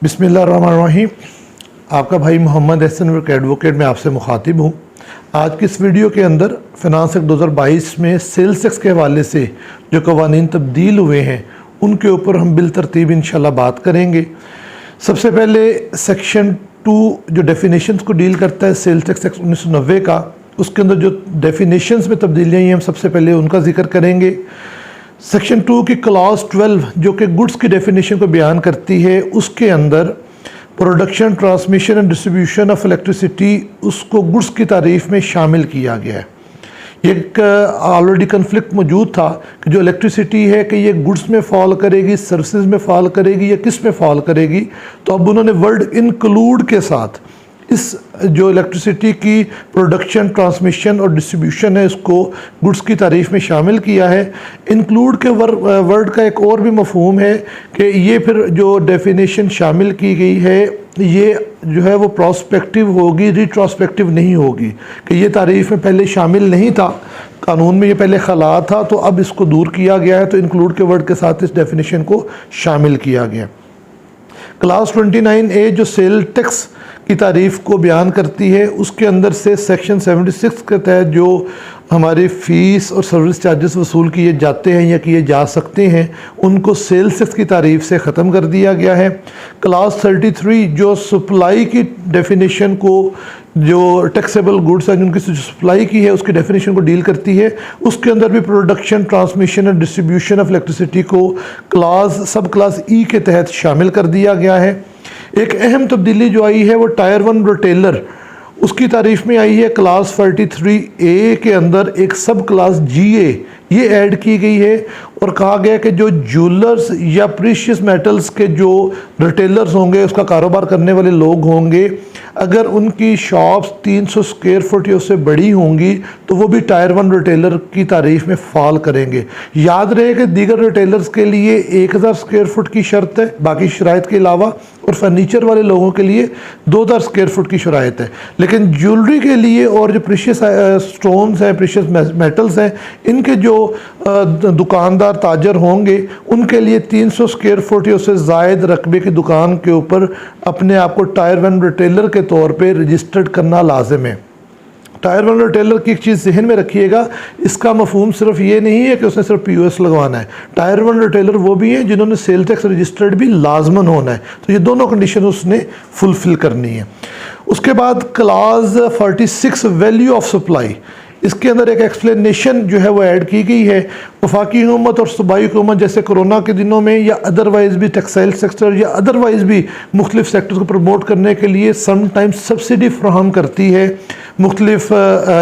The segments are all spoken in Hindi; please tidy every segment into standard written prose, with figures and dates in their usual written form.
बिस्मिल्लाहिर्रहमानिर्रहीम। आपका भाई मोहम्मद एहसन वर्क एडवोकेट में आपसे मुखातिब हूँ। आज की इस वीडियो के अंदर फिनांस एक्ट 2022 में सेल्स टैक्स के हवाले से जो कवानीन तब्दील हुए हैं उनके ऊपर हम बिल तरतीब इंशाल्लाह बात करेंगे। सबसे पहले सेक्शन 2 जो डेफिनेशंस को डील करता है सेल्स टैक्स एक्ट 1990 का, उसके अंदर जो डेफिनेशंस में तब्दीलियाँ हैं हम सबसे पहले उनका जिक्र करेंगे। सेक्शन 2 की क्लॉज 12 जो कि गुड्स की डेफिनेशन को बयान करती है, उसके अंदर production, transmission and distribution of electricity उसको गुड्स की तारीफ में शामिल किया गया है। एक ऑलरेडी कन्फ्लिक्ट मौजूद था कि जो इलेक्ट्रिसिटी है कि ये गुड्स में फॉल करेगी, सर्विसेज में फॉल करेगी या किस में फॉल करेगी। तो अब उन्होंने वर्ड इंक्लूड के साथ इस जो इलेक्ट्रिसिटी की प्रोडक्शन, ट्रांसमिशन और डिस्ट्रीब्यूशन है उसको गुड्स की तारीफ में शामिल किया है। इंक्लूड के वर्ड का एक और भी मफहूम है कि ये फिर जो डेफिनेशन शामिल की गई है ये जो है वो प्रोस्पेक्टिव होगी, रिट्रोस्पेक्टिव नहीं होगी कि ये तारीफ में पहले शामिल नहीं था, कानून में ये पहले खला था तो अब इसको दूर किया गया है, तो इंक्लूड के वर्ड के साथ इस डेफिनेशन को शामिल किया गया। क्लास 29A जो सेल टैक्स की तारीफ़ को बयान करती है, उसके अंदर से सेक्शन 76 के तहत जो हमारी फ़ीस और सर्विस चार्जेस वसूल किए जाते हैं या किए जा सकते हैं उनको सेल्स टैक्स की तारीफ़ से ख़त्म कर दिया गया है। क्लास 33 जो सप्लाई की डेफिनेशन को, जो टैक्सेबल गुड्स हैं जिनकी सप्लाई की है उसकी डेफिनेशन को डील करती है, उसके अंदर भी प्रोडक्शन, ट्रांसमिशन और डिस्ट्रीब्यूशन ऑफ इलेक्ट्रिसिटी को सब क्लास ई के तहत शामिल कर दिया गया है। एक अहम तब्दीली जो आई है वो टायर 1 रिटेलर उसकी तारीफ में आई है। क्लास 43A के अंदर एक सब क्लास GA ये ऐड की गई है और कहा गया कि जो ज्वेलर्स या प्रीशियस मेटल्स के जो रिटेलर्स होंगे, उसका कारोबार करने वाले लोग होंगे, अगर उनकी शॉप्स 300 स्क्वायर फुट या उससे बड़ी होंगी तो वो भी टायर 1 रिटेलर की तारीफ में फॉल करेंगे। याद रहे कि दीगर रिटेलर्स के लिए 1000 स्क्वायर फुट की शर्त है बाकी शराइत के अलावा, और फर्नीचर वाले लोगों के लिए 2000 स्क्वायर फुट की शराइत है। लेकिन ज्वेलरी के लिए और जो प्रीशियस स्टोन्स हैं, प्रीशियस मेटल्स हैं, इनके जो दुकानदार ताजर होंगे उनके लिए 300 स्क्वायर फुट या उससे ज़ायद रकबे की दुकान के ऊपर अपने आप को टायर 1 रिटेलर के तौर पे रजिस्टर्ड करना लाजिम है। टायर 1 रिटेलर की एक चीज़ जहन में रखिएगा, इसका मफहूम सिर्फ ये नहीं है कि उसने सिर्फ POS लगवाना है। टायर 1 रिटेलर वो भी हैं जिन्होंने सेल टैक्स रजिस्टर्ड भी लाजमन होना है, तो ये दोनों कंडीशन उसने फुलफिल करनी है। उसके बाद क्लास 46 वैल्यू ऑफ सप्लाई, इसके अंदर एक एक्सप्लेनेशन जो है वो ऐड की गई है। वफाकी हुकूमत और सूबाई हुकूमत जैसे कोरोना के दिनों में या अदरवाइज़ भी टेक्सटाइल सेक्टर या अदरवाइज़ भी मुख्तलिफ सेक्टर्स को प्रमोट करने के लिए समटाइम्स सब्सिडी फ्राहम करती है मुख्तलिफ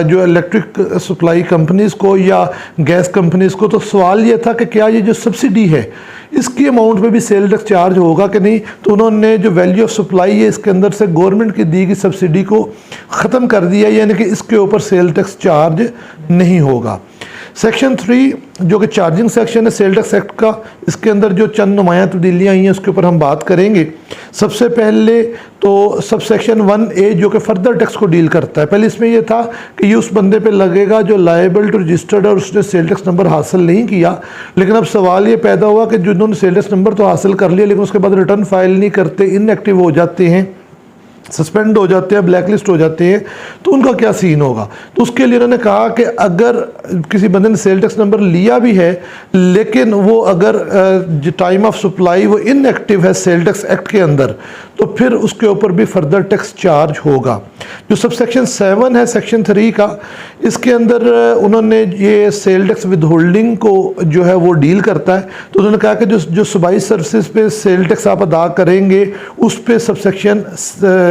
जो इलेक्ट्रिक सप्लाई कंपनीज़ को या गैस कंपनीज़ को। तो सवाल ये था कि क्या ये जो सब्सिडी है इसकी अमाउंट में भी सेल टैक्स चार्ज होगा कि नहीं, तो उन्होंने जो वैल्यू ऑफ सप्लाई है इसके अंदर से गवर्नमेंट की दी गई सब्सिडी को ख़त्म कर दिया, यानी कि इसके ऊपर सेल टैक्स चार्ज नहीं होगा। सेक्शन 3 जो कि चार्जिंग सेक्शन है सेल टैक्स एक्ट का, इसके अंदर जो चंद नुमायाँ तब्दीलियाँ आई हैं उसके ऊपर हम बात करेंगे। सबसे पहले तो सब सेक्शन 1A जो कि फर्दर टैक्स को डील करता है। पहले इसमें यह था कि ये उस बंदे पे लगेगा जो लायबल टू रजिस्टर्ड और उसने सेल टैक्स नंबर हासिल नहीं किया, लेकिन अब सवाल ये पैदा हुआ कि जिन्होंने सेल टैक्स नंबर तो हासिल कर लिया लेकिन उसके बाद रिटर्न फाइल नहीं करते, इनएक्टिव हो जाते हैं, सस्पेंड हो जाते हैं, ब्लैक लिस्ट हो जाते हैं, तो उनका क्या सीन होगा। तो उसके लिए उन्होंने कहा कि अगर किसी बंदे ने सेल टैक्स नंबर लिया भी है लेकिन वो अगर टाइम ऑफ सप्लाई वो इनएक्टिव है सेल टैक्स एक्ट के अंदर, तो फिर उसके ऊपर भी फर्दर टैक्स चार्ज होगा। जो सब सेक्शन 7 है सेक्शन 3 का, इसके अंदर उन्होंने ये सेल टैक्स विद होल्डिंग को जो है वो डील करता है। तो उन्होंने कहा कि जो सूबाई सर्विसेज पे सेल टैक्स आप अदा करेंगे उस पर सब सेक्शन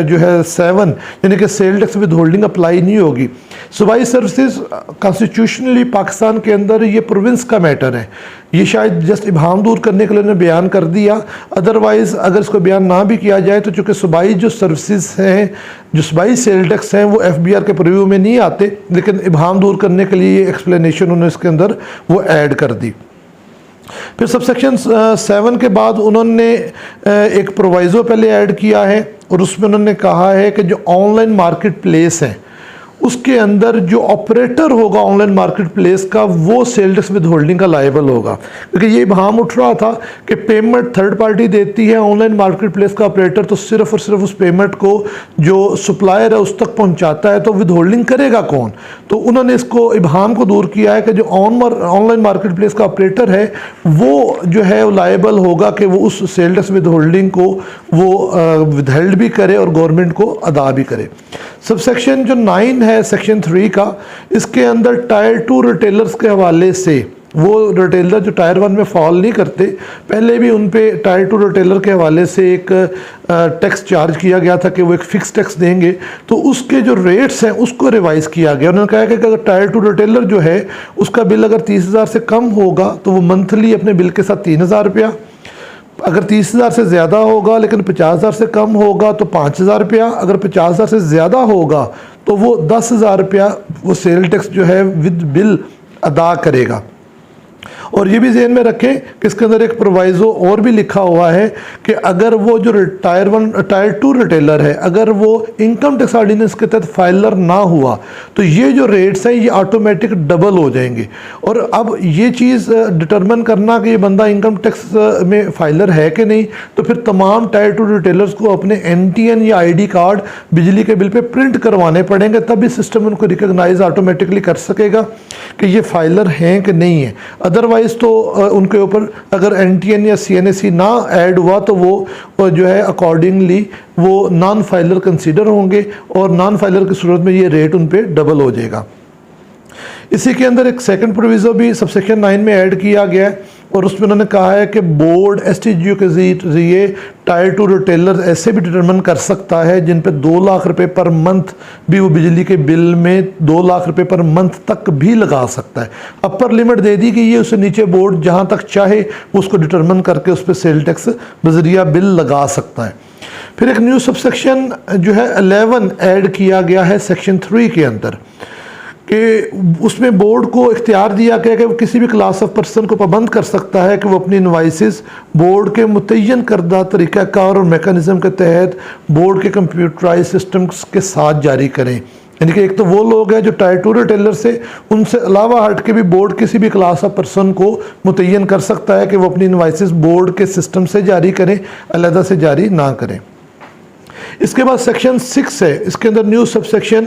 जो है 7 यानी कि sale tax with holding apply नहीं होगी। सूबाई सर्विसेज कॉन्स्टिट्यूशनली पाकिस्तान के अंदर ये प्रोविंस का मैटर है, ये शायद जस्ट इबाहम दूर करने के लिए उन्होंने बयान कर दिया, अदरवाइज़ अगर इसको बयान ना भी किया जाए तो चूँकि सूबाई जो सर्विसेज हैं, जो सूबाई सेल टैक्स हैं वो FBR के प्रीव्यू में नहीं आते, लेकिन इबाहम दूर करने के लिए ये एक्सप्लेनेशन उन्होंने इसके अंदर वो ऐड कर दी। फिर सब सेक्शन 7 के बाद उन्होंने एक प्रोवाइज़ो पहले ऐड किया है और उसमें उन्होंने कहा है कि जो ऑनलाइन मार्केट प्लेस हैं उसके अंदर जो ऑपरेटर होगा ऑनलाइन मार्केट प्लेस का वो सेल टैक्स विद होल्डिंग का लायबल होगा, क्योंकि ये भाम उठ रहा था कि पेमेंट थर्ड पार्टी देती है ऑनलाइन मार्केट प्लेस का ऑपरेटर, तो सिर्फ और सिर्फ उस पेमेंट को जो सप्लायर है उस तक पहुंचाता है, तो विद होल्डिंग करेगा कौन। तो उन्होंने इसको इबहाम को दूर किया है कि जो ऑनलाइन मार्केट प्लेस का ऑपरेटर है वो जो है लायबल होगा कि वो उस सेल टैक्स विद होल्डिंग को वो विदहेल्ड भी करे और गवर्नमेंट को अदा भी करे। सब सेक्शन जो 9 है सेक्शन 3 का, इसके अंदर टायर 2 रिटेलर्स के हवाले से, वो रिटेलर जो टायर 1 में फॉल नहीं करते, पहले भी उन पे टायर 2 रिटेलर के हवाले से एक टैक्स चार्ज किया गया था कि वो एक फ़िक्स टैक्स देंगे, तो उसके जो रेट्स हैं उसको रिवाइज़ किया गया। उन्होंने कहा कि अगर टायर 2 रिटेलर जो है उसका बिल अगर 30,000 से कम होगा तो वो मंथली अपने बिल के साथ 3,000 रुपया, अगर 30,000 से ज़्यादा होगा लेकिन 50,000 से कम होगा तो 5,000 रुपया, अगर 50,000 से ज़्यादा होगा तो वो 10,000 रुपया वो सेल टैक्स जो है विद बिल अदा करेगा। और ये भी ज़हन में रखें कि इसके अंदर एक प्रोवाइज़ो और भी लिखा हुआ है कि अगर वो जो टायर 2 रिटेलर है अगर वो इनकम टैक्स ऑर्डिनेंस के तहत फाइलर ना हुआ तो ये जो रेट्स हैं ये ऑटोमेटिक डबल हो जाएंगे। और अब ये चीज़ डिटरमिन करना कि ये बंदा इनकम टैक्स में फाइलर है कि नहीं, तो फिर तमाम टायर 2 रिटेलर्स को अपने NTN या ID कार्ड बिजली के बिल पे प्रिंट करवाने पड़ेंगे, तभी सिस्टम उनको रिकॉग्नाइज ऑटोमेटिकली कर सकेगा कि ये फाइलर हैं कि नहीं है। अदरवाइज तो उनके ऊपर अगर NTN या CNAC ना ऐड हुआ तो वो जो है अकॉर्डिंगली वो नॉन फाइलर कंसीडर होंगे और नॉन फाइलर की सूरत में ये रेट उन पे डबल हो जाएगा। इसी के अंदर एक सेकंड प्रोविज़ो भी सबसेक्शन 9 में ऐड किया गया है और उसमें उन्होंने कहा है कि बोर्ड STGO के ज़रिए टायर 2 रिटेलर ऐसे भी डिटरमिन कर सकता है जिन पे 2 लाख रुपए पर मंथ भी वो बिजली के बिल में 2 लाख रुपए पर मंथ तक भी लगा सकता है। अपर लिमिट दे दी गई है, उससे नीचे बोर्ड जहां तक चाहे उसको डिटरमिन करके उस पर सेल टैक्स बजरिया बिल लगा सकता है। फिर एक न्यू सबसेक्शन जो है 11 ऐड किया गया है सेक्शन 3 के अंदर कि उसमें बोर्ड को इख्तियार दिया गया कि वो किसी भी क्लास ऑफ पर्सन को पाबंद कर सकता है कि वो अपनी इनवाइसेस बोर्ड के मुतय्यन करदा तरीक़ाकार और मेकनिज़म के तहत बोर्ड के कंप्यूटराइज सिस्टम्स के साथ जारी करें। यानी कि एक तो वो लोग हैं जो टायर 2 रिटेलर से उनसे अलावा हट के भी बोर्ड किसी भी क्लास ऑफ पर्सन को मुतय्यन कर सकता है कि वो अपनी इनवाइसेस बोर्ड के सिस्टम से जारी करें, अलहदा से जारी ना करें। इसके बाद सेक्शन 6 है, इसके अंदर न्यू सब सेक्शन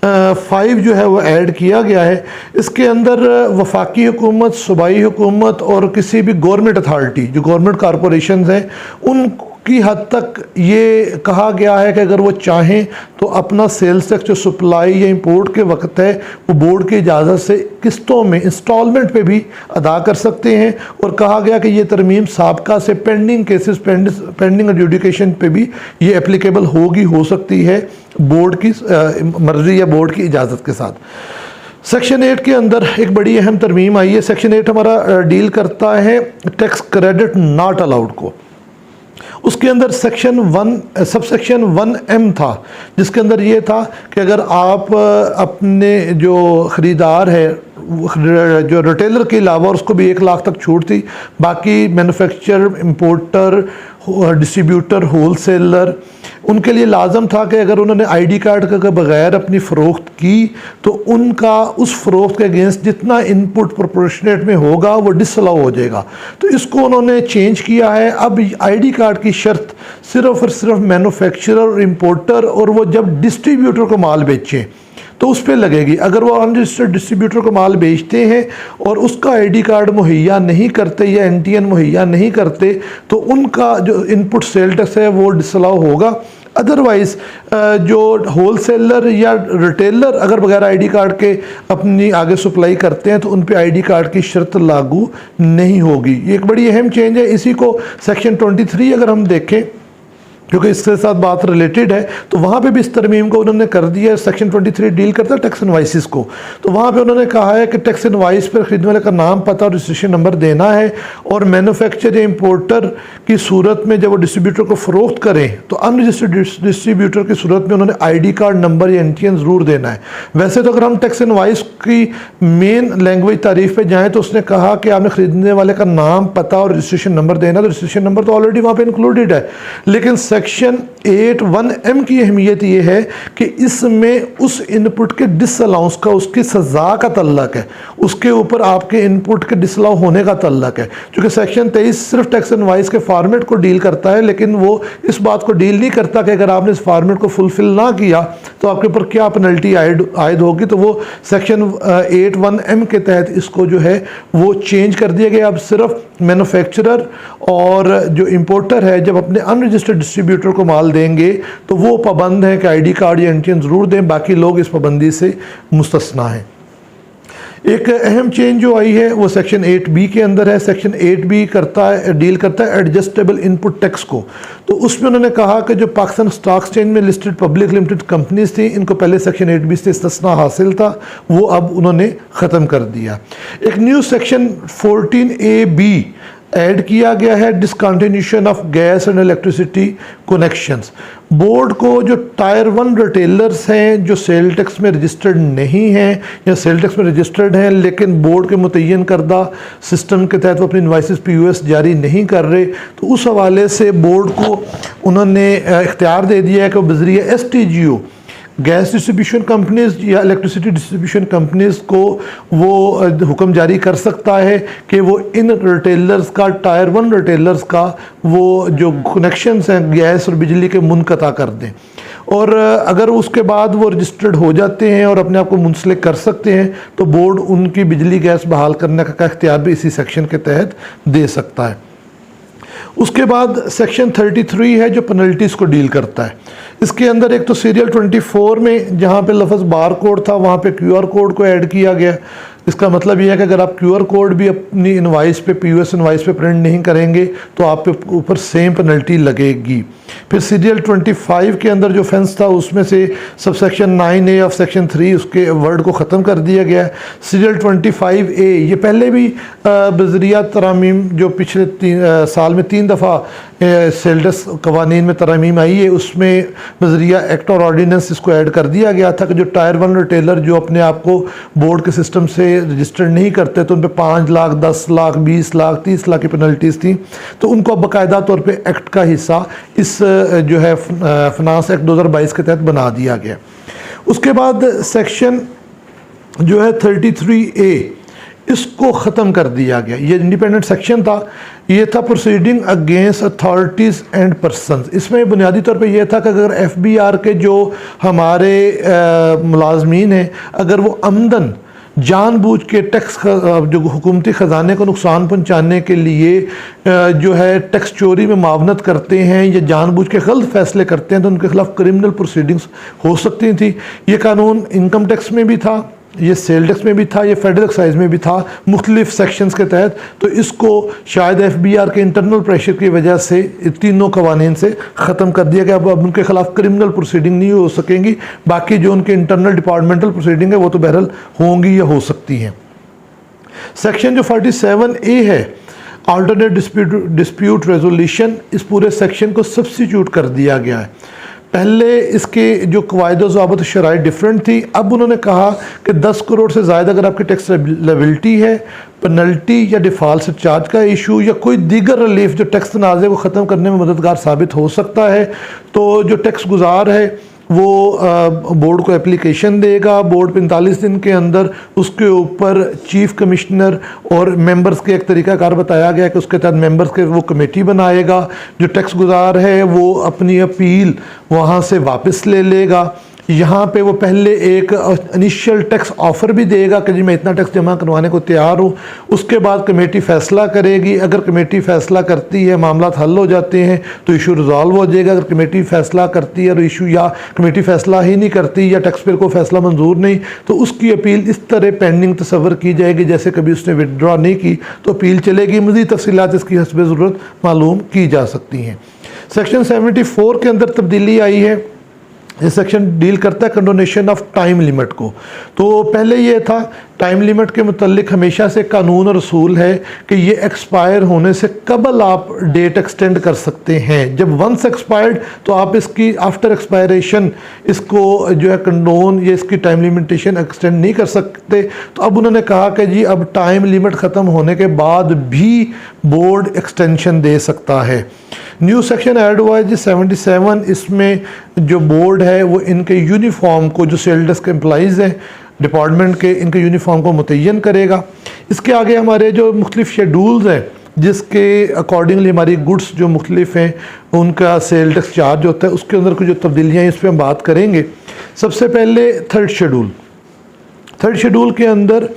5 जो है वो ऐड किया गया है। इसके अंदर वफाकी हुकूमत, सूबाई हुकूमत और किसी भी गवर्नमेंट अथॉरिटी जो गवर्नमेंट कॉरपोरेशन हैं उनकी हद तक ये कहा गया है कि अगर वो चाहें तो अपना सेल्स टैक्स जो सप्लाई या इंपोर्ट के वक्त है वो बोर्ड की इजाज़त से किस्तों में इंस्टॉलमेंट पे भी अदा कर सकते हैं। और कहा गया कि ये तरमीम साबका से पेंडिंग केसेस पेंडिंग एडजुडिकेशन पे भी ये एप्लीकेबल हो सकती है बोर्ड की मर्जी या बोर्ड की इजाज़त के साथ। सेक्शन 8 के अंदर एक बड़ी अहम तरमीम आई है। सेक्शन 8 हमारा डील करता है टैक्स क्रेडिट नॉट अलाउड को। उसके अंदर सेक्शन 1 सबसेक्शन 1M था जिसके अंदर ये था कि अगर आप अपने जो ख़रीदार है जो रिटेलर के अलावा उसको भी 1 लाख तक छूट थी, बाकी मैन्युफैक्चरर, इंपोर्टर, डिस्ट्रीब्यूटर, होलसेलर उनके लिए लाजम था कि अगर उन्होंने ID कार्ड के बगैर अपनी फ़रोख्त की तो उनका उस फ़रोख्त के अगेंस्ट जितना इनपुट प्रोपोर्शनेट में होगा वो डिसअलाउ हो जाएगा। तो इसको उन्होंने चेंज किया है। अब ID कार्ड की शर्त सिर्फ और सिर्फ मैन्युफैक्चरर और इंपोर्टर और वो जब डिस्ट्रीब्यूटर को माल बेचें तो उस पर लगेगी। अगर वो अनरजिस्टर्ड डिस्ट्रीब्यूटर को माल बेचते हैं और उसका ID कार्ड मुहैया नहीं करते या NTN मुहैया नहीं करते तो उनका जो इनपुट सेल टैक्स है वो डिसअलाउ होगा। अदरवाइज़ जो होलसेलर या रिटेलर अगर बगैर ID कार्ड के अपनी आगे सप्लाई करते हैं तो उन पे ID कार्ड की शर्त लागू नहीं होगी। ये एक बड़ी अहम चेंज है। इसी को सेक्शन 23 अगर हम देखें क्योंकि इसके साथ बात रिलेटेड है तो वहाँ पे भी इस तरमीम को उन्होंने कर दिया है। सेक्शन 23 डील करता है टैक्स इनवाइसेस को। तो वहाँ पे उन्होंने कहा है कि टैक्स इनवाइस पर खरीदने वाले का नाम, पता और रजिस्ट्रेशन नंबर देना है और मैन्युफैक्चर या इंपोर्टर की सूरत में जब वो डिस्ट्रीब्यूटर को फ़रोख्त करें तो अनरजिस्टर्ड डिस्ट्रीब्यूटर की सूरत में उन्होंने ID कार्ड नंबर या NTN ज़रूर देना है। वैसे तो अगर हम टैक्स इनवाइस की मेन लैंग्वेज तारीफ़ पर जाएँ तो उसने कहा कि आपने ख़रीदने वाले का नाम, पता और रजिस्ट्रेशन नंबर देना, तो रजिस्ट्रेशन नंबर तो ऑलरेडी वहाँ पर इंक्लूडेड है। लेकिन सेक्शन 8(1)(m की अहमियत ये है कि इसमें उस इनपुट के डिसअलाउंस का, उसकी सज़ा का तल्लक है, उसके ऊपर आपके इनपुट के डिसअलाउ होने का तल्लक है। क्योंकि सेक्शन 23 सिर्फ टैक्स इनवॉइस के फॉर्मेट को डील करता है, लेकिन वो इस बात को डील नहीं करता कि अगर आपने इस फॉर्मेट को फुलफिल ना किया तो आपके ऊपर क्या पेनल्टी आयद होगी। तो वो सेक्शन 8(1)(m के तहत इसको जो है वो चेंज कर दिया गया। अब सिर्फ मैन्युफैक्चरर और जो इंपोर्टर है जब अपने अनरजिस्टर्ड डिस्ट्रीब्यूटर को माल देंगे तो वो पाबंद है कि आईडी कार्ड या एनटीएन ज़रूर दें, बाकी लोग इस पाबंदी से मुस्तस्ना हैं। एक अहम चेंज जो आई है वो सेक्शन 8B के अंदर है। सेक्शन 8B डील करता है एडजस्टेबल इनपुट टैक्स को। तो उसमें उन्होंने कहा कि जो पाकिस्तान स्टॉक एक्सचेंज में लिस्टेड पब्लिक लिमिटेड कंपनीज थी, इनको पहले सेक्शन 8B से इस्तिस्ना हासिल था, वो अब उन्होंने ख़त्म कर दिया। एक न्यू सेक्शन 14AB ऐड किया गया है, discontinuation of gas and electricity connections. Board को जो टायर 1 रिटेलर्स हैं जो सेल टैक्स में रजिस्टर्ड नहीं हैं या सेल टैक्स में रजिस्टर्ड हैं लेकिन बोर्ड के मुतय्यन करदा सिस्टम के तहत वो अपनी इनवाइसेस POS जारी नहीं कर रहे, तो उस हवाले से बोर्ड को उन्होंने इख्तियार दे दिया है कि वो बज़रिया STGO गैस डिस्ट्रीब्यूशन कंपनीज या इलेक्ट्रिसिटी डिस्ट्रीब्यूशन कंपनीज को वो हुक्म जारी कर सकता है कि वो इन रिटेलर्स का, टायर 1 रिटेलर्स का वो जो कनेक्शंस हैं गैस और बिजली के मुनक़ता कर दें। और अगर उसके बाद वो रजिस्टर्ड हो जाते हैं और अपने आप को मुंसलिक कर सकते हैं तो बोर्ड उनकी बिजली गैस बहाल करने का इख्तियार भी इसी सेक्शन के तहत दे सकता है। उसके बाद सेक्शन 33 है जो पेनल्टीज़ को डील करता है। इसके अंदर एक तो सीरियल 24 में जहाँ पे लफ्ज़ बार कोड था वहाँ पे QR कोड को ऐड किया गया। इसका मतलब यह है कि अगर आप QR कोड भी अपनी इनवाइस पे, POS इनवाइस पे प्रिंट नहीं करेंगे तो आप पे ऊपर सेम पेनल्टी लगेगी। फिर सीरियल 25 के अंदर जो फेंस था उसमें से सबसेक्शन 9A ऑफ सेक्शन 3 उसके वर्ड को ख़त्म कर दिया गया है। सीरियल 25A ये पहले भी बज़रिया तरामीम जो पिछले साल में 3 दफ़ा सेल टैक्स कवानीन में तरामीम आई है, उसमें बज़रिया एक्ट और ऑर्डीनेंस इसको ऐड कर दिया गया था कि जो टायर 1 रिटेलर जो अपने आप को बोर्ड के सिस्टम से रजिस्टर्ड नहीं करते तो उन पर 5 लाख, 10 लाख, 20 लाख, 30 लाख की पेनल्टीज़ थी। तो उनको अब बाकायदा तौर पे एक्ट का हिस्सा इस जो है फिनांस एक्ट 2022 के तहत बना दिया गया। उसके बाद सेक्शन जो है 33A इसको ख़त्म कर दिया गया। ये इंडिपेंडेंट सेक्शन था, ये था proceeding against authorities and persons. इसमें बुनियादी तौर पे ये था कि अगर FBR के जो हमारे मुलाजमीन हैं अगर वो आमदन जानबूझ के टैक्स जो हुकूमती ख़जाने को नुकसान पहुंचाने के लिए जो है टैक्स चोरी में मावनत करते हैं या जानबूझ के गलत फैसले करते हैं तो उनके खिलाफ क्रिमिनल प्रोसीडिंग्स हो सकती थी। ये कानून इनकम टैक्स में भी था, ये सेल टैक्स में भी था, ये फेडरल एक्साइज में भी था मुख्तलिफ सेक्शंस के तहत। तो इसको शायद FBR के इंटरनल प्रेशर की वजह से तीनों कवानीन से ख़त्म कर दिया गया। अब उनके खिलाफ क्रिमिनल प्रोसीडिंग नहीं हो सकेंगी, बाकी जो उनके इंटरनल डिपार्टमेंटल प्रोसीडिंग है वो तो बहरहाल होंगी या हो सकती हैं। सेक्शन जो 47A है अल्टरनेट डिस्प्यूट रेजोल्यूशन, इस पूरे सेक्शन को सब्स्टिट्यूट कर दिया गया है। पहले इसके जो कवायद ज़ाबत शराइ डिफरेंट थी, अब उन्होंने कहा कि 10 करोड़ से ज़्यादा अगर आपकी टैक्स लायबिलिटी है, पेनल्टी या डिफ़ॉल्ट से चार्ज का इशू या कोई दीगर रिलीफ जो टैक्स तनाज़े को ख़त्म करने में मददगार साबित हो सकता है, तो जो टैक्स गुजार है वो बोर्ड को एप्लीकेशन देगा। बोर्ड 45 दिन के अंदर उसके ऊपर चीफ कमिश्नर और मेंबर्स के एक तरीक़ाकार बताया गया कि उसके तहत मेंबर्स के वो कमेटी बनाएगा। जो टैक्स गुजार है वो अपनी अपील वहाँ से वापस ले लेगा। यहाँ पे वो पहले एक इनिशियल टैक्स ऑफ़र भी देगा कि जी मैं इतना टैक्स जमा करवाने को तैयार हूँ। उसके बाद कमेटी फ़ैसला करेगी। अगर कमेटी फ़ैसला करती है, मामला हल हो जाते हैं तो इशू रिजॉल्व हो जाएगा। अगर कमेटी फ़ैसला करती है और इशू या कमेटी फ़ैसला ही नहीं करती या टैक्स पेयर को फ़ैसला मंजूर नहीं तो उसकी अपील इस तरह पेंडिंग तस्वर की जाएगी जैसे कभी उसने विदड्रॉ नहीं की तो अपील चलेगी। मज़ीद तफसीलात इसकी हस्ब ज़रूरत मालूम की जा सकती हैं। सेक्शन 74 के अंदर तब्दीली आई है। ये सेक्शन डील करता है कंडोनेशन ऑफ टाइम लिमिट को। तो पहले ये था टाइम लिमिट के मुतल्लिक हमेशा से कानून और रसूल है कि ये एक्सपायर होने से कबल आप डेट एक्सटेंड कर सकते हैं। जब वंस एक्सपायर्ड तो आप इसकी आफ्टर एक्सपायरेशन इसको जो है कंडोन या इसकी टाइम लिमिटेशन एक्सटेंड नहीं कर सकते। तो अब उन्होंने कहा कि जी अब टाइम लिमिट ख़त्म होने के बाद भी बोर्ड एक्सटेंशन दे सकता है। न्यू सेक्शन ऐड हुआ है जी 77। इसमें जो बोर्ड है वो इनके यूनिफॉर्म को, जो सेल डेस्क एम्प्लॉइज़ हैं डिपार्टमेंट के, इनके यूनिफॉर्म को मुतय्यन करेगा। इसके आगे हमारे जो मुख्तलिफ शेड्यूल्स हैं जिसके अकॉर्डिंगली हमारी गुड्स जो मुख्तलिफ हैं उनका सेल टैक्स चार्ज होता है, उसके अंदर कुछ जो तब्दीलियाँ हैं इस पर हम बात करेंगे। सबसे पहले थर्ड शेड्यूल के अंदर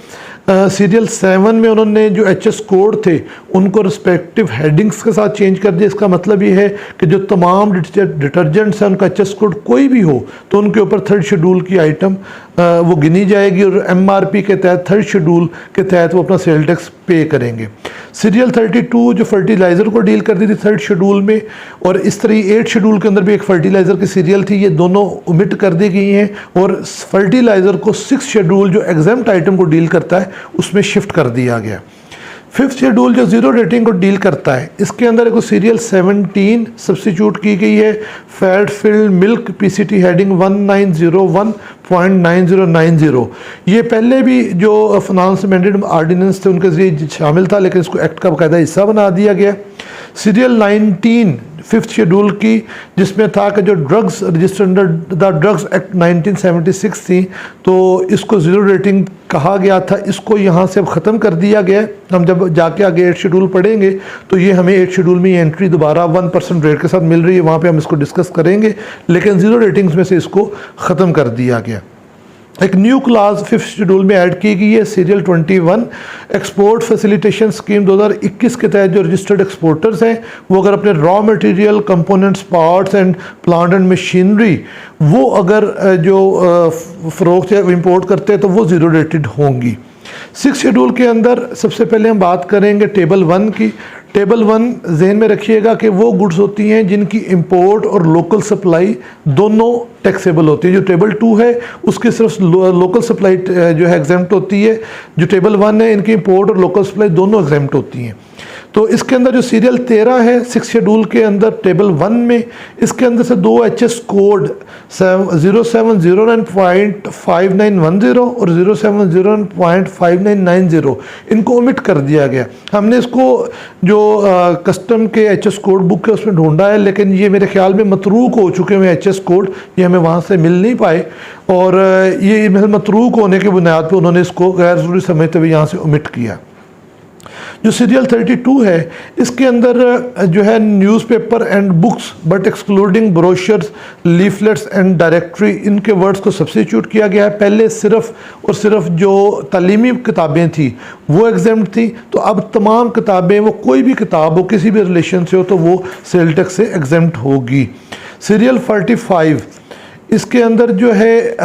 सीरियल 7 में उन्होंने जो एचएस कोड थे उनको रिस्पेक्टिव हेडिंग्स के साथ चेंज कर दिया। इसका मतलब ये है कि जो तमाम डिटर्जेंट्स हैं उनका एचएस कोड कोई भी हो तो उनके ऊपर थर्ड शेड्यूल की आइटम वो गिनी जाएगी और एमआरपी के तहत थर्ड शेड्यूल के तहत वो अपना सेल टैक्स पे करेंगे। सीरियल 32 जो फर्टिलाइज़र को डील करती थी थर्ड शेड्यूल में, और इस तरह 8 शेड्यूल के अंदर भी एक फर्टिलाइज़र की सीरियल थी, ये दोनों ओमिट कर दी गई हैं और फर्टिलाइज़र को 6 शेड्यूल जो एग्जाम्प्ट आइटम को डील करता है उसमें शिफ्ट कर दिया गया। 5th शेड्यूल जो ज़ीरो रेटिंग को डील करता है इसके अंदर एक सीरियल 17 सब्सिट्यूट की गई है। Fat field milk PCT heading 1901.9090। ये पहले भी जो फाइनेंस अमेंडेड आर्डिनेंस थे उनके जरिए शामिल था, लेकिन इसको एक्ट का बाकायदा हिस्सा बना दिया गया। सीरियल 19 5th शेड्यूल की, जिसमें था कि जो drugs register under the drugs act 1976 थी तो इसको ज़ीरो रेटिंग कहा गया था, इसको यहाँ से अब ख़त्म कर दिया गया। हम जब जाके आगे 8 शेड्यूल पढ़ेंगे तो ये हमें 8 शेड्यूल में ये एंट्री दोबारा 1% रेट के साथ मिल रही है, वहाँ पे हम इसको डिस्कस करेंगे, लेकिन ज़ीरो रेटिंग्स में से इसको ख़त्म कर दिया गया। एक न्यू क्लास 5th शेड्यूल में ऐड की गई है सीरियल 21 एक्सपोर्ट फैसिलिटेशन स्कीम 2021 के तहत जो रजिस्टर्ड एक्सपोर्टर्स हैं वो अगर अपने raw material components parts and plant and machinery वो अगर जो फ़रोख्त या इंपोर्ट करते हैं तो वो ज़ीरो रेटेड होंगी। 6th शेड्यूल के अंदर सबसे पहले हम बात करेंगे टेबल 1 की। टेबल 1 जहन में रखिएगा कि वो गुड्स होती हैं जिनकी इंपोर्ट और लोकल सप्लाई दोनों टैक्सेबल होती है। जो टेबल 2 है उसकी सिर्फ लोकल सप्लाई जो है एग्जेम्प्ट होती है, जो टेबल 1 है इनकी इंपोर्ट और लोकल सप्लाई दोनों एग्जेम्प्ट होती हैं। तो इसके अंदर जो सीरियल 13 है 6th शेड्यूल के अंदर टेबल 1 में, इसके अंदर से 2 एचएस कोड 0709.5910 और 0709.5990 इनको ओमिट कर दिया गया। हमने इसको जो कस्टम के एचएस कोड बुक है उसमें ढूंढा है, लेकिन ये मेरे ख्याल में मतरूक हो चुके हैं एचएस कोड, ये हमें वहाँ से मिल नहीं पाए और ये मतरूक होने की बुनियाद पर उन्होंने इसको गैर ज़रूरी समझते हुए यहाँ से ओमिट किया। जो सीरियल 32 है इसके अंदर जो है newspaper and books but excluding brochures leaflets and directory इनके वर्ड्स को सब्स्टिट्यूट किया गया है। पहले सिर्फ और सिर्फ जो तालीमी किताबें थी वो एग्जेम्प्ट थी, तो अब तमाम किताबें वो कोई भी किताब हो किसी भी रिलेशन से हो तो वो सेल टैक्स से एग्जेम्प्ट होगी। सीरियल 45 इसके अंदर जो है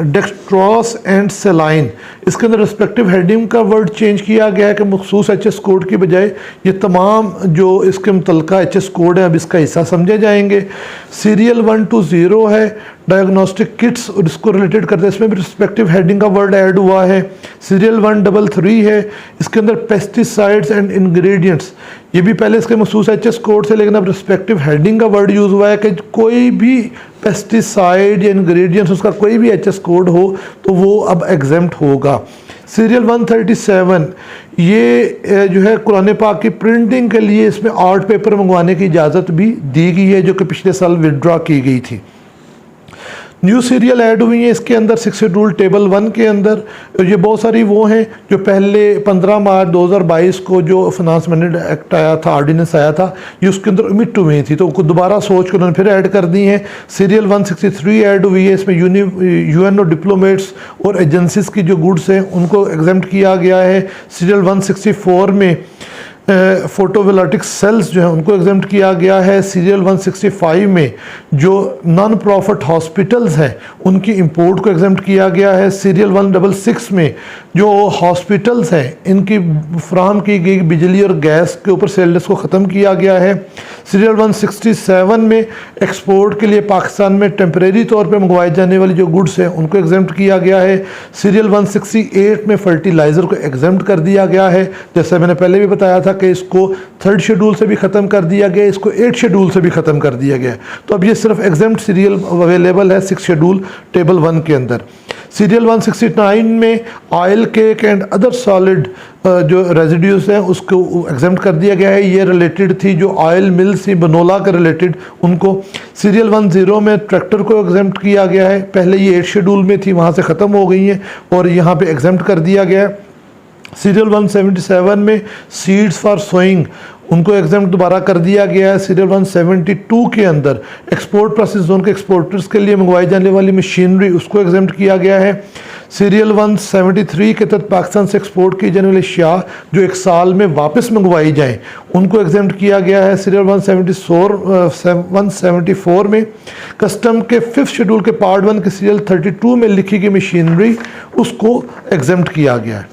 डेक्सट्रॉस एंड सेलाइन, इसके अंदर रिस्पेक्टिव हेडिंग का वर्ड चेंज किया गया है कि मखसूस एचएस कोड की बजाय ये तमाम जो इसके मुतल्लिका एचएस कोड है अब इसका हिस्सा समझे जाएंगे। सीरियल 120 है डायग्नोस्टिक किट्स और इसको रिलेटेड करते हैं, इसमें भी रिस्पेक्टिव हेडिंग का वर्ड ऐड हुआ है। सीरियल 133 है, इसके अंदर पेस्टिसाइड्स एंड इंग्रेडिएंट्स, ये भी पहले इसके मखसूस एचएस कोड से लेकिन अब रिस्पेक्टिव हेडिंग का वर्ड यूज़ हुआ है कि कोई भी पेस्टिसाइड या इंग्रेडिएंट्स उसका कोई भी एचएस कोड हो तो वो अब एग्जेम्प्ट होगा। सीरियल 137 ये जो है कुरान पाक की प्रिंटिंग के लिए इसमें आर्ट पेपर मंगवाने की इजाज़त भी दी गई है जो कि पिछले साल विड्रॉ की गई थी। न्यू सीरियल ऐड हुई है इसके अंदर 6th शेड्यूल टेबल 1 के अंदर। ये बहुत सारी वो हैं जो पहले 15 मार्च 2022 को जो फाइनेंस अमेंडमेंट एक्ट आया था, आर्डिनेंस आया था, ये उसके अंदर ओमिट हुई थी तो दोबारा सोच कर उन्होंने फिर ऐड कर दी हैं। सीरियल 163 ऐड हुई है, इसमें यूएनओ डिप्लोमेट्स और एजेंसीज की जो गुड्स हैं उनको एग्जेम्प्ट किया गया है। सीरियल 164 में फोटोवोल्टिक सेल्स जो हैं उनको एग्जेम्प्ट किया गया है। सीरियल 165 में जो नॉन प्रॉफिट हॉस्पिटल्स हैं उनकी इंपोर्ट को एग्जेम्प्ट किया गया है। सीरियल 166 में जो हॉस्पिटल्स हैं इनकी फ्राहम की गई बिजली और गैस के ऊपर सेल टैक्स को ख़त्म किया गया है। सीरियल 167 में एक्सपोर्ट के लिए पाकिस्तान में टेम्परेरी तौर पे मंगवाए जाने वाली जो गुड्स हैं उनको एग्जेम्प्ट किया गया है। सीरियल 168 में फर्टिलाइज़र को एग्जेम्प्ट कर दिया गया है। जैसे मैंने पहले भी बताया था कि इसको 3rd शेड्यूल से भी ख़त्म कर दिया गया, इसको 8th शेड्यूल से भी ख़त्म कर दिया गया। तो अब ये सिर्फ एग्जेम्प्ट सीरियल अवेलेबल है 6th शेड्यूल टेबल 1 के अंदर। सीरियल 169 में oil cake and other solid जो रेजिड्यूज हैं उसको एग्जेम्प्ट कर दिया गया है। ये रिलेटेड थी जो ऑयल मिल्स थी बनोला के रिलेटेड उनको। सीरियल 10 में ट्रैक्टर को एग्जेम्प्ट किया गया है। पहले ये 8th शेड्यूल में थी, वहाँ से ख़त्म हो गई हैं और यहाँ पे एग्जेम्प्ट कर दिया गया है। सीरियल 177 में सीड्स फॉर सोइंग उनको एग्जाम दोबारा कर दिया गया है। सीरियल 172 के अंदर एक्सपोर्ट प्रोसेस जोन के एक्सपोर्टर्स के लिए मंगवाई जाने वाली मशीनरी उसको एग्जाम किया गया है। सीरियल 173 के तहत पाकिस्तान से एक्सपोर्ट की जाने वाली अशिया जो 1 साल में वापस मंगवाई जाएं उनको एग्जाम किया गया है। सीरियल 174 में कस्टम के 5th शेड्यूल के पार्ट 1 के सीरियल 32 में लिखी गई मशीनरी उसको एग्जाम किया गया है।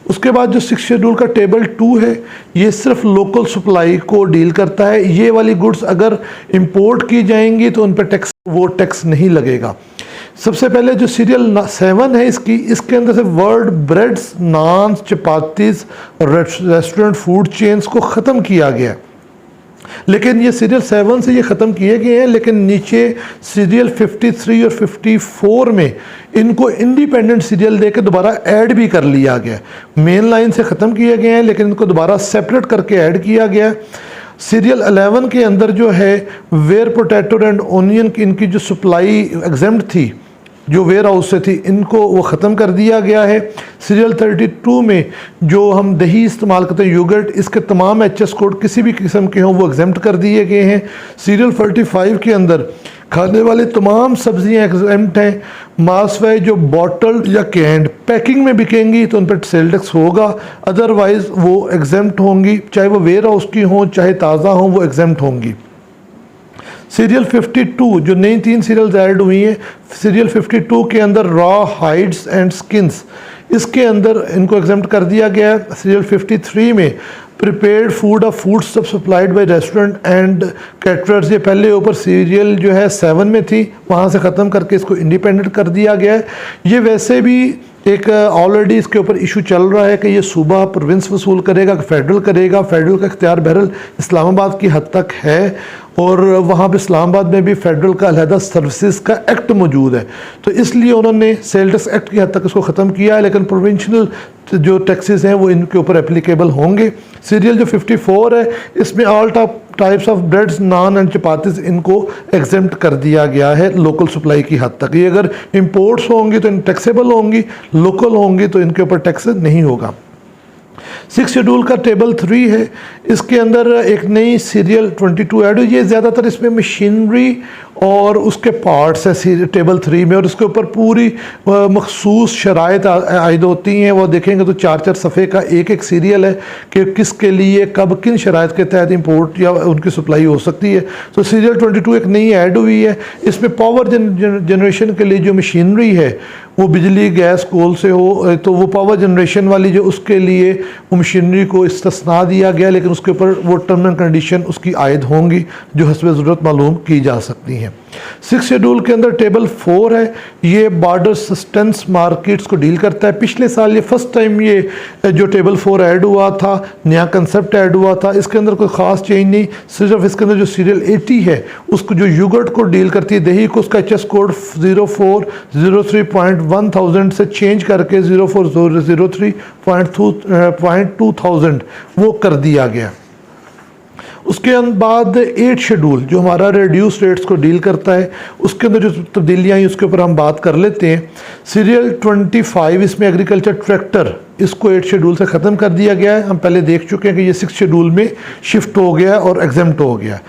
उसके बाद जो 6th शेड्यूल का टेबल 2 है ये सिर्फ लोकल सप्लाई को डील करता है। ये वाली गुड्स अगर इंपोर्ट की जाएंगी तो उन पर टैक्स नहीं लगेगा। सबसे पहले जो सीरियल 7 है इसके अंदर से वर्ड ब्रेड्स, नान, चपातीस और रेस्टोरेंट फूड चेन्स को ख़त्म किया गया है। लेकिन ये सीरियल 7 से ये ख़त्म किए गए हैं, लेकिन नीचे सीरियल 53 और 54 में इनको इंडिपेंडेंट सीरियल देकर दोबारा ऐड भी कर लिया गया। मेन लाइन से ख़त्म किए गए हैं लेकिन इनको दोबारा सेपरेट करके ऐड किया गया। सीरियल 11 के अंदर जो है वेयर पोटैटो एंड ओनियन की इनकी जो सप्लाई एग्जेम्प्ट थी जो वेयर हाउस से थी इनको वो ख़त्म कर दिया गया है। सीरियल 32 में जो हम दही इस्तेमाल करते हैं योगर्ट, इसके तमाम HS कोड किसी भी किस्म के हों वो एग्जेम्प्ट कर दिए गए हैं। सीरियल 45 के अंदर खाने वाले तमाम सब्जियां एग्जेम्प्ट हैं। मासवे जो बॉटल या कैंड पैकिंग में बिकेंगी तो उन पर सेल टैक्स होगा, अदरवाइज़ वो एग्जेम्प्ट होंगी, चाहे वो वेयर हाउस की हों चाहे ताज़ा हों वो एग्जेम्प्ट होंगी। सीरियल 52 जो नई 3 सीरियल्स ऐड हुई हैं, सीरियल 52 के अंदर रॉ हाइड्स एंड स्किन्स इसके अंदर इनको एग्जेम्प्ट कर दिया गया है। सीरियल 53 में प्रिपेयर्ड फूड ऑफ फूड सब supplied by restaurant and caterers, ये पहले ऊपर सीरियल जो है 7 में थी वहाँ से ख़त्म करके इसको इंडिपेंडेंट कर दिया गया है। ये वैसे भी एक ऑलरेडी इसके ऊपर इशू चल रहा है कि ये सूबा प्रोविंस वसूल करेगा कि फेडरल करेगा। फेडरल का इख्तियार बहरहाल इस्लामाबाद की हद तक है और वहाँ पे इस्लामाबाद में भी फेडरल का अलहदा सर्विसेज का एक्ट मौजूद है, तो इसलिए उन्होंने सेल टैक्स एक्ट की हद तक इसको ख़त्म किया है, लेकिन प्रोविंशनल जो टैक्सेस हैं वो इनके ऊपर एप्लीकेबल होंगे। सीरियल जो 54 है इसमें all types of breads, naan and chapatis इनको एग्जेम्प्ट कर दिया गया है लोकल सप्लाई की हद तक। ये अगर इंपोर्ट्स होंगी तो इन टैक्सेबल होंगी, लोकल होंगी तो इनके ऊपर टैक्स नहीं होगा। 6th शेड्यूल का टेबल 3 है, इसके अंदर एक नई सीरियल 22 ऐड हुई है। ज़्यादातर इसमें मशीनरी और उसके पार्ट्स है टेबल 3 में, और उसके ऊपर पूरी मखसूस शराइत आयद होती हैं। वो देखेंगे तो 4-4 सफ़े का एक सीरियल है कि किसके लिए कब किन शराइत के तहत इंपोर्ट या उनकी सप्लाई हो सकती है। तो सीरियल 22 एक नई ऐड हुई है। इसमें पावर जनरेशन के लिए जो मशीनरी है वो बिजली, गैस, कोल से हो तो वो पावर जनरेशन वाली जो उसके लिए वो मशीनरी को इस्तिस्ना दिया गया, लेकिन उसके ऊपर वो टर्म एंड कंडीशन उसकी आयद होंगी जो हस्ब ज़रूरत मालूम की जा सकती हैं। 6th शेड्यूल के अंदर टेबल 4 है, ये बॉर्डर सस्टेंस मार्केट्स को डील करता है। पिछले साल ये फर्स्ट टाइम ये जो टेबल 4 ऐड हुआ था, नया कंसेप्ट ऐड हुआ था। इसके अंदर कोई ख़ास चेंज नहीं, सिर्फ इसके अंदर जो सीरियल 80 है उसको जो यूगर्ट को डील करती है दही को, उसका HS कोड 0403.1000 से चेंज करके 0403.2000 वो कर दिया गया। उसके बाद 8th शेड्यूल जो हमारा रिड्यूस रेट्स को डील करता है, उसके अंदर जो तब्दीलियाँ आई उसके ऊपर हम बात कर लेते हैं। सीरियल 25 इसमें एग्रीकल्चर ट्रैक्टर, इसको 8th शेड्यूल से ख़त्म कर दिया गया है। हम पहले देख चुके हैं कि ये 6th शेड्यूल में शिफ्ट हो गया और एग्जेम्प्ट हो गया।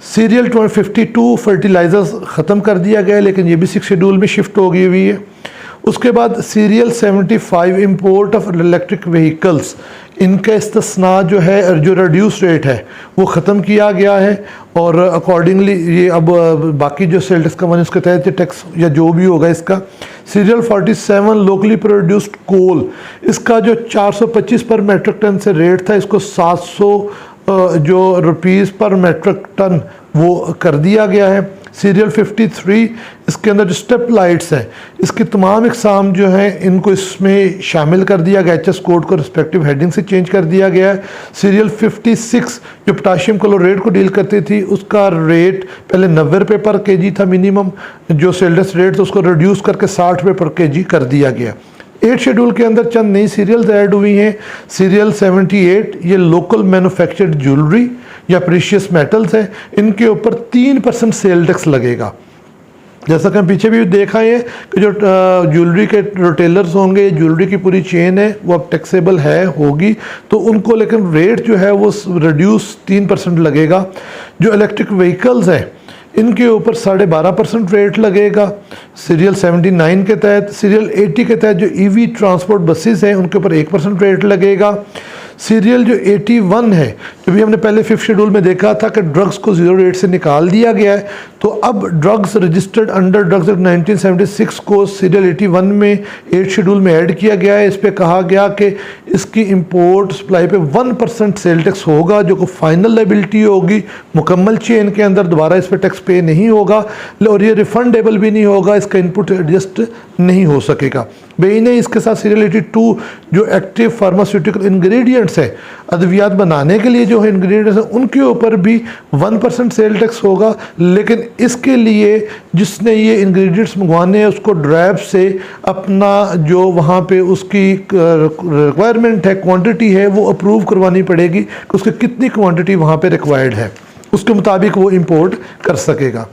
सीरियल 52 फर्टिलाइज़र्स ख़त्म कर दिया गया है, लेकिन ये भी 6th शेड्यूल में शिफ्ट हो गई हुई है। उसके बाद serial 75 import of electric vehicles, इनका इस्तिस्ना जो है जो रिड्यूस रेट है वो ख़त्म किया गया है, और अकॉर्डिंगली ये अब बाकी जो सेल टैक्स का मन उसके तहत टैक्स या जो भी होगा इसका। सीरियल 47 लोकली प्रोड्यूस्ड कोल, इसका जो 425 पर मेट्रिक टन से रेट था, इसको 700 जो रुपीस पर मेट्रिक टन वो कर दिया गया है। सीरियल 53 इसके अंदर जो स्टेप लाइट्स हैं, इसकी तमाम इकसाम जो हैं इनको इसमें शामिल कर दिया गया, एच एस कोड को रिस्पेक्टिव हेडिंग से चेंज कर दिया गया है। सीरियल 56 जो पोटाशियम क्लोरेट को डील करती थी, उसका रेट पहले 90 रुपये पर केजी था मिनिमम, जो सेल्डस रेट था उसको रिड्यूस करके 60 रुपये पर केजी कर दिया गया। 8 शेड्यूल के अंदर चंद नई सीरियल्स ऐड हुई हैं। सीरियल 78 ये लोकल मैन्युफैक्चर्ड ज्वेलरी या प्रीशियस मेटल्स है, इनके ऊपर 3% सेल टैक्स लगेगा। जैसा कि हम पीछे भी देखा है कि जो ज्वेलरी के रिटेलर्स होंगे, ज्वेलरी की पूरी चेन है वो अब टैक्सेबल है होगी, तो उनको लेकिन रेट जो है वो रिड्यूस 3% लगेगा। जो इलेक्ट्रिक व्हीकल्स हैं इनके ऊपर 12.5% रेट लगेगा सीरियल 79 के तहत। सीरियल 80 के तहत जो ईवी ट्रांसपोर्ट बसेस हैं उनके ऊपर 1% रेट लगेगा। सीरियल जो 81 है, जो भी हमने पहले 5th शेड्यूल में देखा था कि ड्रग्स को 0 रेट से निकाल दिया गया है, तो अब drugs registered under drugs act 1976 को सीरियल 81 में 8th शेड्यूल में ऐड किया गया है। इस पर कहा गया कि इसकी इंपोर्ट सप्लाई पे 1% सेल टैक्स होगा, जो को फाइनल लाइबिलिटी होगी, मुकम्मल चेन के अंदर दोबारा इस पर टैक्स पे नहीं होगा और ये रिफंडेबल भी नहीं होगा, इसका इनपुट एडजस्ट नहीं हो सकेगा। बेईने इसके साथ सीरियल 82 जो एक्टिव फार्मास्यूटिकल इंग्रेडिएंट्स है, अद्वियात बनाने के लिए जो है इंग्रेडिएंट्स हैं, उनके ऊपर भी 1% सेल टैक्स होगा, लेकिन इसके लिए जिसने ये इंग्रेडिएंट्स मंगवाने हैं उसको ड्रैब से अपना जो वहाँ पे उसकी रिक्वायरमेंट है, क्वांटिटी है, वो अप्रूव करवानी पड़ेगी कि उसकी कितनी क्वांटिटी वहाँ पे रिक्वायर्ड है, उसके मुताबिक वो इंपोर्ट कर सकेगा।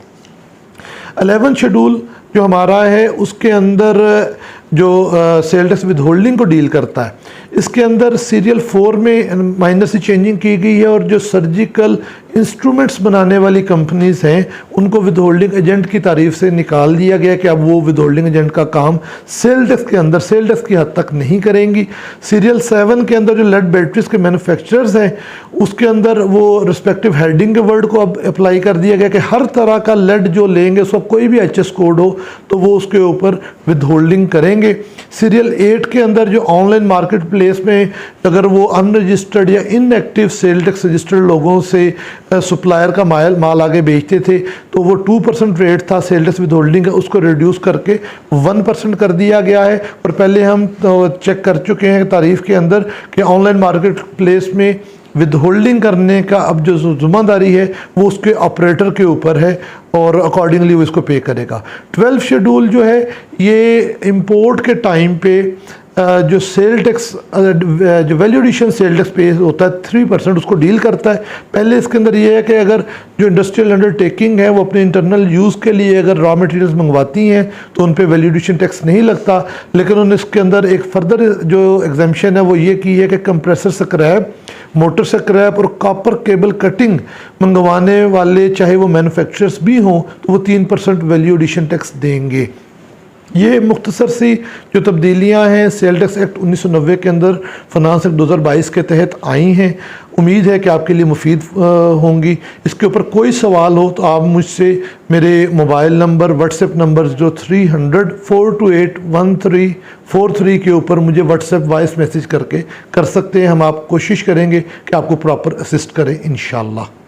11 शेड्यूल जो हमारा है उसके अंदर जो सेल टैक्स विद होल्डिंग को डील करता है, इसके अंदर सीरियल 4 में माइनर सी चेंजिंग की गई है और जो सर्जिकल इंस्ट्रूमेंट्स बनाने वाली कंपनीज़ हैं उनको विद होल्डिंग एजेंट की तारीफ से निकाल दिया गया कि अब वो विद होल्डिंग एजेंट का काम सेल टैक्स के अंदर सेल टैक्स की हद तक नहीं करेंगी। सीरियल 7 के अंदर जो लेड बैटरीज के मैन्युफैक्चरर्स हैं उसके अंदर वो रिस्पेक्टिव हेडिंग के वर्ड को अब अप्लाई कर दिया गया कि हर तरह का लेड जो लेंगे उसका कोई भी एच एस कोड हो तो वो उसके ऊपर विद होल्डिंग करेंगे। सीरियल 8 के अंदर जो ऑनलाइन मार्केट प्लेस में अगर वो अनरजिस्टर्ड या इनएक्टिव सेल टैक्स रजिस्टर्ड लोगों से सप्लायर का माल आगे बेचते थे तो वो 2% रेट था सेल टैक्स विद होल्डिंग का, उसको रिड्यूस करके 1% कर दिया गया है। और पहले हम तो चेक कर चुके हैं तारीफ के अंदर कि ऑनलाइन मार्केट प्लेस में विद होल्डिंग करने का अब जो जिम्मेदारी है वो उसके ऑपरेटर के ऊपर है और अकॉर्डिंगली वो इसको पे करेगा। 12 शेड्यूल जो है ये इंपोर्ट के टाइम पे जो सेल टैक्स जो वैल्यू एडिशन सेल टैक्स पे होता है 3% उसको डील करता है। पहले इसके अंदर ये है कि अगर जो इंडस्ट्रियल अंडरटेकिंग है वो अपने इंटरनल यूज़ के लिए अगर रॉ मटेरियल्स मंगवाती हैं तो उन पे वैल्यू एडिशन टैक्स नहीं लगता, लेकिन उन्होंने इसके अंदर एक फर्दर जो एग्जाम्पशन है वो ये की है कि कंप्रेसर स्क्रैप, मोटर स्क्रैप और कॉपर केबल कटिंग मंगवाने वाले चाहे वो मैन्युफैक्चरर्स भी हों तो वो 3% वैल्यू एडिशन टैक्स देंगे। ये मुख्तसर सी जो तब्दीलियाँ हैं सेल टैक्स एक्ट 1990 के अंदर फाइनेंस एक्ट 2022 के तहत आई हैं। उम्मीद है कि आपके लिए मुफीद होंगी। इसके ऊपर कोई सवाल हो तो आप मुझसे मेरे मोबाइल नंबर व्हाट्सएप नंबर जो 300 428 1343 के ऊपर मुझे व्हाट्सएप वॉइस मैसेज करके कर सकते हैं। हम आप कोशिश करेंगे कि आपको प्रॉपर असिस्ट करें इंशाअल्लाह।